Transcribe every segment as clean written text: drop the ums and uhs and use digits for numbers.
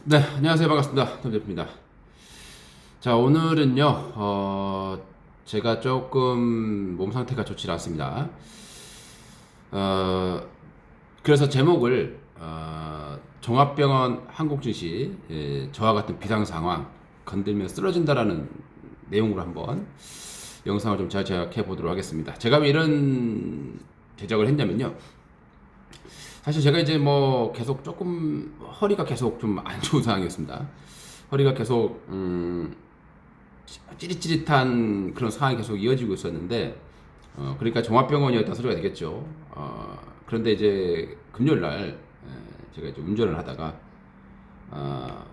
네, 안녕하세요. 반갑습니다. 톰 대표입니다. 자, 오늘은요, 제가 조금 몸 상태가 좋지 않습니다. 어, 그래서 제목을, 종합병원 항공주시, 저와 같은 비상 상황, 건들면 쓰러진다라는 내용으로 한번 영상을 좀 제작해 보도록 하겠습니다. 제가 왜 이런 제작을 했냐면요. 사실 제가 이제 뭐 계속 조금 허리가 계속 좀 안 좋은 상황이었습니다. 허리가 계속 찌릿찌릿한 그런 상황이 계속 이어지고 있었는데 그러니까 종합병원이었다 소리가 되겠죠. 그런데 이제 금요일 날 제가 이제 운전을 하다가 어,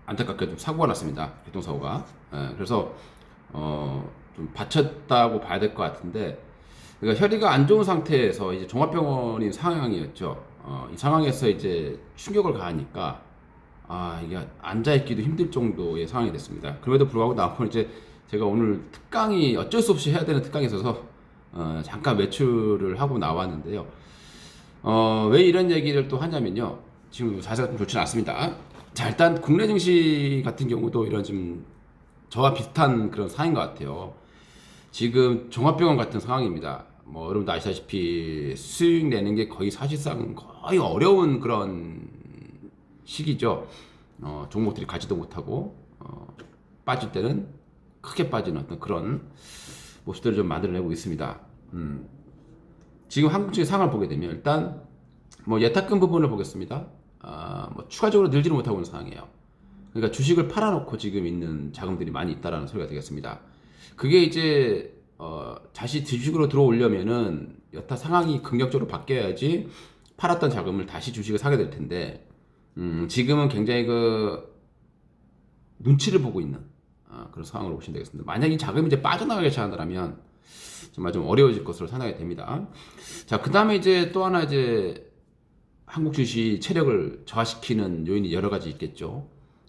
안타깝게 좀 사고가 났습니다. 교통사고가. 그래서 좀 다쳤다고 봐야 될 것 같은데, 그러니까 혈의가 안 좋은 상태에서 이제 종합병원인 상황이었죠. 이 상황에서 이제 충격을 가하니까 이게 앉아있기도 힘들 정도의 상황이 됐습니다. 그럼에도 불구하고 나온 이제 제가 오늘 특강이 어쩔 수 없이 해야 되는 특강이 있어서 잠깐 외출을 하고 나왔는데요. 왜 이런 얘기를 또 하냐면요. 지금 자세가 좀 좋지는 않습니다. 자, 일단 국내 증시 같은 경우도 이런 좀 저와 비슷한 그런 상황인 것 같아요. 지금 종합병원 같은 상황입니다. 뭐 여러분도 아시다시피 수익 내는 게 거의 사실상 거의 어려운 그런 시기죠. 종목들이 가지도 못하고 빠질 때는 크게 빠지는 어떤 그런 모습들을 좀 만들어내고 있습니다. 지금 한국 측의 상황을 보게 되면 일단 뭐 예탁금 부분을 보겠습니다. 뭐 추가적으로 늘지를 못하고 있는 상황이에요. 그러니까 주식을 팔아놓고 지금 있는 자금들이 많이 있다라는 소리가 되겠습니다. 그게 이제 다시 주식으로 들어오려면은 여타 상황이 긍정적으로 바뀌어야지 팔았던 자금을 다시 주식을 사게 될 텐데 지금은 굉장히 그 눈치를 보고 있는 그런 상황으로 보시면 되겠습니다. 만약 이 자금이 이제 빠져나가기 시작한다면 정말 좀 어려워질 것으로 생각이 됩니다. 자, 그 다음에 이제 또 하나 이제 한국 주식 체력을 저하시키는 요인이 여러 가지 있겠죠.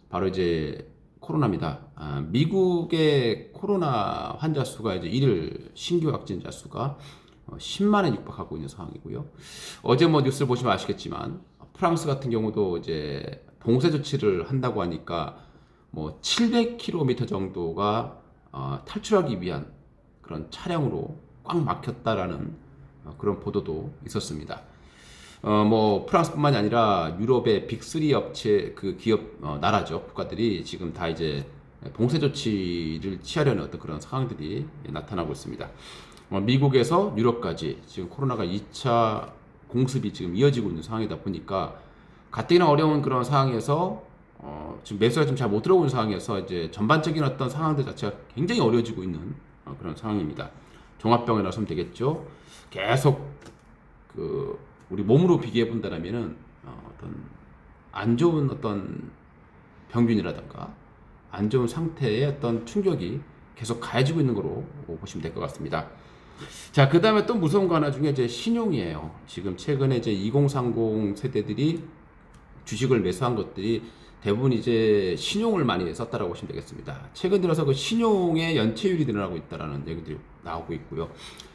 바로 이제 코로나입니다. 미국의 코로나 환자 수가 이제 일일 신규 확진자 수가 10만에 육박하고 있는 상황이고요. 어제 뭐 뉴스를 보시면 아시겠지만 프랑스 같은 경우도 이제 봉쇄 조치를 한다고 하니까 뭐 700km 정도가 탈출하기 위한 그런 차량으로 꽉 막혔다라는 그런 보도도 있었습니다. 뭐 프랑스뿐만이 아니라 유럽의 빅3 업체 그 기업 나라죠 국가들이 지금 다 이제 봉쇄 조치를 취하려는 어떤 그런 상황들이 나타나고 있습니다. 미국에서 유럽까지 지금 코로나가 2차 공습이 지금 이어지고 있는 상황이다 보니까 가뜩이나 어려운 그런 상황에서 지금 매수가 좀 잘 못 들어오는 상황에서 이제 전반적인 어떤 상황들 자체가 굉장히 어려워지고 있는 그런 상황입니다. 종합병이라고 하면 되겠죠. 계속 그 우리 몸으로 비교해 본다면은 어떤 안 좋은 어떤 병균이라든가 안 좋은 상태의 어떤 충격이 계속 가해지고 있는 거로 보시면 될 것 같습니다. 자, 그 다음에 또 무서운 거 하나 중에 이제 신용이에요. 지금 최근에 이제 2030 세대들이 주식을 매수한 것들이 대부분 이제 신용을 많이 썼다라고 보시면 되겠습니다. 최근 들어서 그 신용의 연체율이 늘어나고 있다라는 얘기들이 나오고 있고요.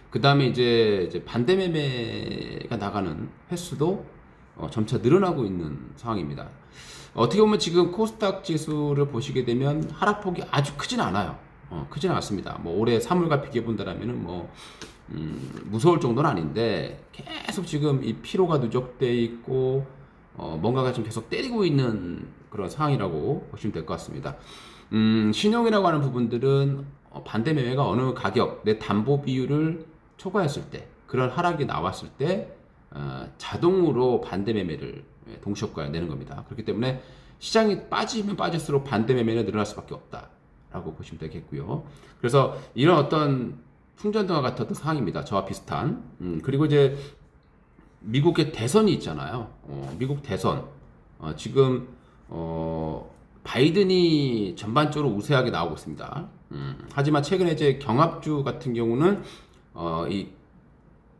그 다음에 이제 반대 매매가 나가는 횟수도 점차 늘어나고 있는 상황입니다. 어떻게 보면 지금 코스닥 지수를 보시게 되면 하락폭이 아주 크진 않아요. 크진 않습니다. 뭐 올해 3월과 비교해 본다라면은 뭐 무서울 정도는 아닌데 계속 지금 이 피로가 누적돼 있고 뭔가가 좀 계속 때리고 있는 그런 상황이라고 보시면 될 것 같습니다. 신용이라고 하는 부분들은 반대 매매가 어느 가격 내 담보 비율을 초과했을 때 그런 하락이 나왔을 때 자동으로 반대 매매를 동시 효과에 내는 겁니다. 그렇기 때문에 시장이 빠지면 빠질수록 반대 매매는 늘어날 수밖에 없다라고 보시면 되겠고요. 그래서 이런 어떤 풍전등화 같은 어떤 상황입니다. 저와 비슷한. 그리고 이제 미국의 대선이 있잖아요. 미국 대선. 지금 바이든이 전반적으로 우세하게 나오고 있습니다. 하지만 최근에 이제 경합주 같은 경우는 이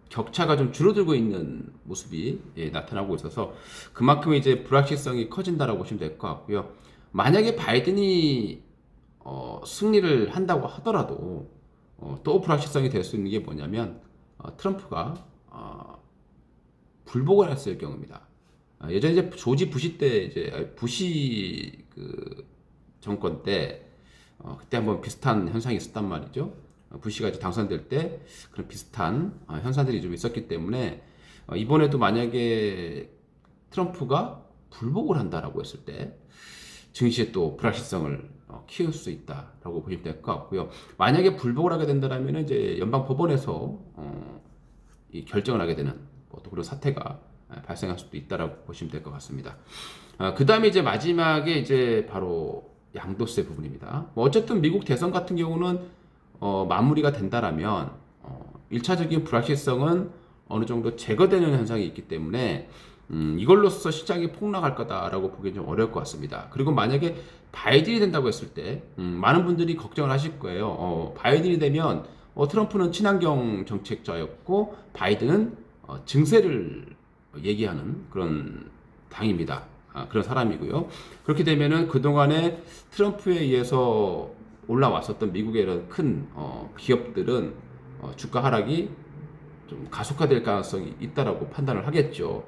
격차가 좀 줄어들고 있는 모습이 나타나고 있어서 그만큼 이제 불확실성이 커진다라고 보시면 될 것 같고요. 만약에 바이든이 승리를 한다고 하더라도 또 불확실성이 될 수 있는 게 뭐냐면 트럼프가 불복을 했을 경우입니다. 예전에 이제 조지 부시 때 이제 부시 그 정권 때 그때 한번 비슷한 현상이 있었단 말이죠. 부시가 이제 당선될 때 그런 비슷한 현상들이 좀 있었기 때문에 이번에도 만약에 트럼프가 불복을 한다라고 했을 때 증시에 또 불확실성을 키울 수 있다라고 보시면 될 것 같고요. 만약에 불복을 하게 된다면 이제 연방 법원에서 이 결정을 하게 되는 또 그런 사태가 발생할 수도 있다라고 보시면 될 것 같습니다. 그 다음에 이제 마지막에 이제 바로 양도세 부분입니다. 뭐 어쨌든 미국 대선 같은 경우는 마무리가 된다라면 1차적인 불확실성은 어느 정도 제거되는 현상이 있기 때문에 이걸로써 시장이 폭락할 거다라고 보기엔 좀 어려울 것 같습니다. 그리고 만약에 바이든이 된다고 했을 때 많은 분들이 걱정을 하실 거예요. 바이든이 되면 트럼프는 친환경 정책자였고 바이든은 증세를 얘기하는 그런 당입니다. 그런 사람이고요. 그렇게 되면은 그동안에 트럼프에 의해서 올라왔었던 미국의 이런 큰 기업들은 주가 하락이 좀 가속화될 가능성이 있다라고 판단을 하겠죠.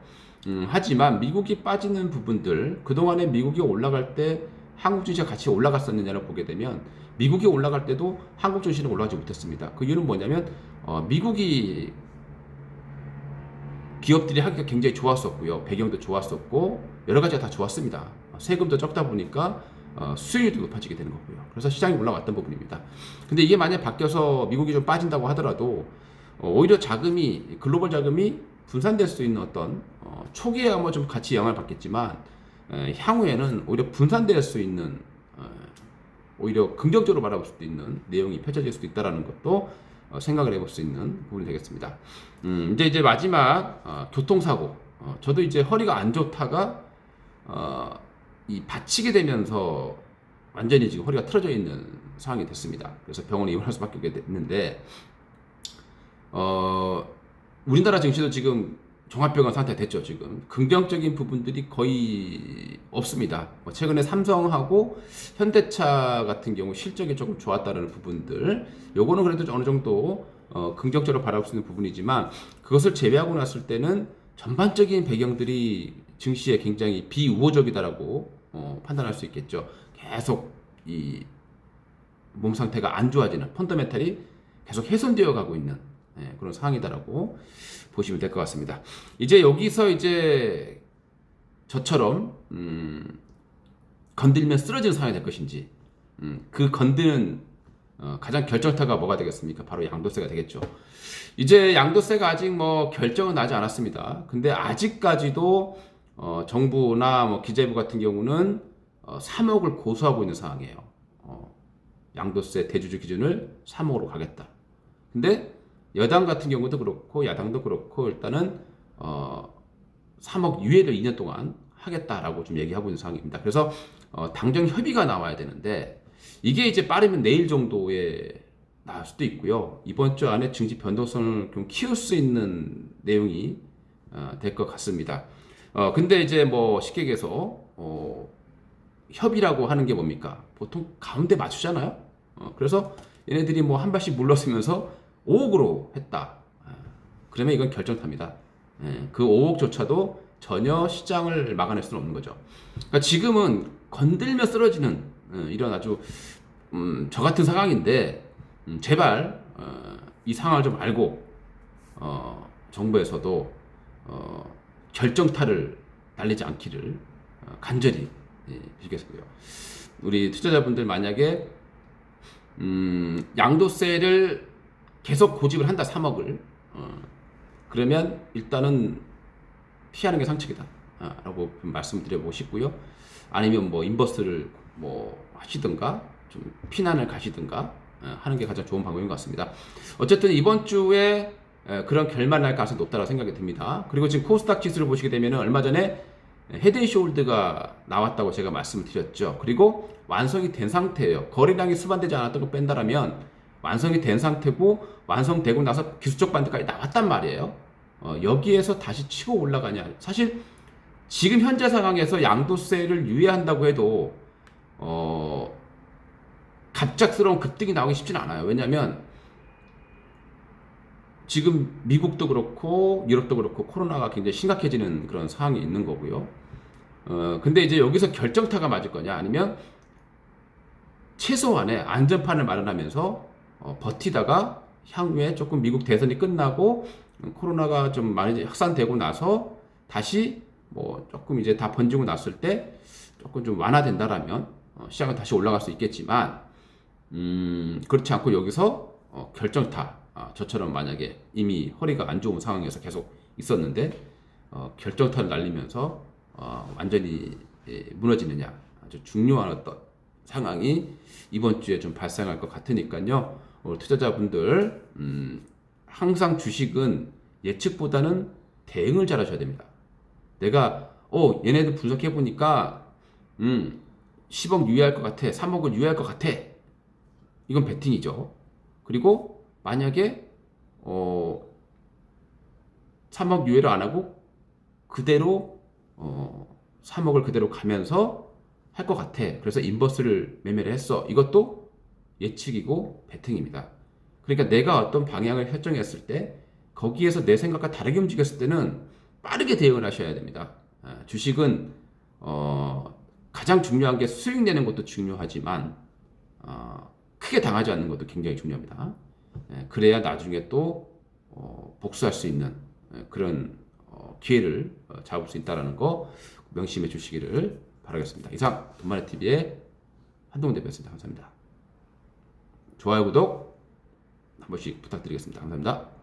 하지만 미국이 빠지는 부분들, 그동안에 미국이 올라갈 때 한국 증시가 같이 올라갔었느냐를 보게 되면 미국이 올라갈 때도 한국 증시는 올라가지 못했습니다. 그 이유는 뭐냐면 미국이 기업들이 하기가 굉장히 좋았었고요. 배경도 좋았었고 여러 가지가 다 좋았습니다. 세금도 적다 보니까 수익률도 높아지게 되는 거고요. 그래서 시장이 올라왔던 부분입니다. 근데 이게 만약 바뀌어서 미국이 좀 빠진다고 하더라도 오히려 자금이 글로벌 자금이 분산될 수 있는 어떤 초기에 아마 좀 같이 영향을 받겠지만 향후에는 오히려 분산될 수 있는 오히려 긍정적으로 바라볼 수도 있는 내용이 펼쳐질 수도 있다라는 것도 생각을 해볼 수 있는 부분이 되겠습니다. 이제 마지막 교통사고. 저도 이제 허리가 안 좋다가 이 다치게 되면서 완전히 지금 허리가 틀어져 있는 상황이 됐습니다. 그래서 병원에 입원할 수밖에 없게 됐는데 우리나라 증시도 지금 종합병원 상태 됐죠. 지금 긍정적인 부분들이 거의 없습니다. 최근에 삼성하고 현대차 같은 경우 실적이 조금 좋았다는 부분들, 요거는 그래도 어느 정도 긍정적으로 바라볼 수 있는 부분이지만 그것을 제외하고 났을 때는 전반적인 배경들이 증시에 굉장히 비우호적이다라고 판단할 수 있겠죠. 계속 이 몸 상태가 안 좋아지는 펀더멘탈이 계속 훼손되어 가고 있는 그런 상황이다라고 보시면 될 것 같습니다. 이제 여기서 이제 저처럼 건들면 쓰러지는 상황이 될 것인지 그 건드는 가장 결정타가 뭐가 되겠습니까? 바로 양도세가 되겠죠. 이제 양도세가 아직 뭐 결정은 나지 않았습니다. 근데 아직까지도 정부나 뭐 기재부 같은 경우는 3억을 고수하고 있는 상황이에요. 양도세 대주주 기준을 3억으로 가겠다. 근데 여당 같은 경우도 그렇고 야당도 그렇고 일단은 3억 유예를 2년 동안 하겠다라고 좀 얘기하고 있는 상황입니다. 그래서 당정 협의가 나와야 되는데 이게 이제 빠르면 내일 정도에 나올 수도 있고요. 이번 주 안에 증시 변동성을 좀 키울 수 있는 내용이 될 것 같습니다. 근데 이제 뭐 쉽게 얘기해서 협의라고 하는 게 뭡니까? 보통 가운데 맞추잖아요. 그래서 얘네들이 뭐 한 발씩 물러서면서 5억으로 했다. 그러면 이건 결정탑니다. 그 5억조차도 전혀 시장을 막아낼 수는 없는 거죠. 그러니까 지금은 건들며 쓰러지는 이런 아주 저 같은 상황인데 제발 이 상황을 좀 알고 정부에서도 결정타를 날리지 않기를 간절히 빌겠고요. 우리 투자자분들 만약에 양도세를 계속 고집을 한다 3억을 그러면 일단은 피하는 게 상책이다 라고 말씀드려보고 싶고요. 아니면 뭐 인버스를 뭐 하시든가 좀 피난을 가시든가 하는 게 가장 좋은 방법인 것 같습니다. 어쨌든 이번 주에 그런 결말이 날 가능성이 높다고 생각이 듭니다. 그리고 지금 코스닥 지수를 보시게 되면 얼마 전에 헤드앤숄드가 나왔다고 제가 말씀을 드렸죠. 그리고 완성이 된 상태예요. 거래량이 수반되지 않았던 거 뺀다라면 완성이 된 상태고 완성되고 나서 기술적 반등까지 나왔단 말이에요. 여기에서 다시 치고 올라가냐. 사실 지금 현재 상황에서 양도세를 유예한다고 해도 갑작스러운 급등이 나오기 쉽지는 않아요. 왜냐하면 지금 미국도 그렇고 유럽도 그렇고 코로나가 굉장히 심각해지는 그런 상황이 있는 거고요. 근데 이제 여기서 결정타가 맞을 거냐 아니면 최소한의 안전판을 마련하면서 버티다가 향후에 조금 미국 대선이 끝나고 코로나가 좀 많이 확산되고 나서 다시 뭐 조금 이제 다 번지고 났을 때 조금 좀 완화된다라면 시장은 다시 올라갈 수 있겠지만 그렇지 않고 여기서 결정타 저처럼 만약에 이미 허리가 안 좋은 상황에서 계속 있었는데 결정타를 날리면서 완전히 무너지느냐 아주 중요한 어떤 상황이 이번 주에 좀 발생할 것 같으니까요. 투자자분들 항상 주식은 예측보다는 대응을 잘 하셔야 됩니다. 내가 얘네들 분석해 보니까 10억 유예할 것 같아, 3억은 유예할 것 같아. 이건 베팅이죠. 그리고 만약에 3억 유예를 안 하고 그대로 3억을 그대로 가면서 할 것 같아. 그래서 인버스를 매매를 했어. 이것도 예측이고 베팅입니다. 그러니까 내가 어떤 방향을 설정했을 때 거기에서 내 생각과 다르게 움직였을 때는 빠르게 대응을 하셔야 됩니다. 주식은 가장 중요한 게 수익 내는 것도 중요하지만 크게 당하지 않는 것도 굉장히 중요합니다. 그래야 나중에 또 복수할 수 있는 그런 기회를 잡을 수 있다는 거 명심해 주시기를 바라겠습니다. 이상 돈마네TV의 한동훈 대표였습니다. 감사합니다. 좋아요, 구독 한 번씩 부탁드리겠습니다. 감사합니다.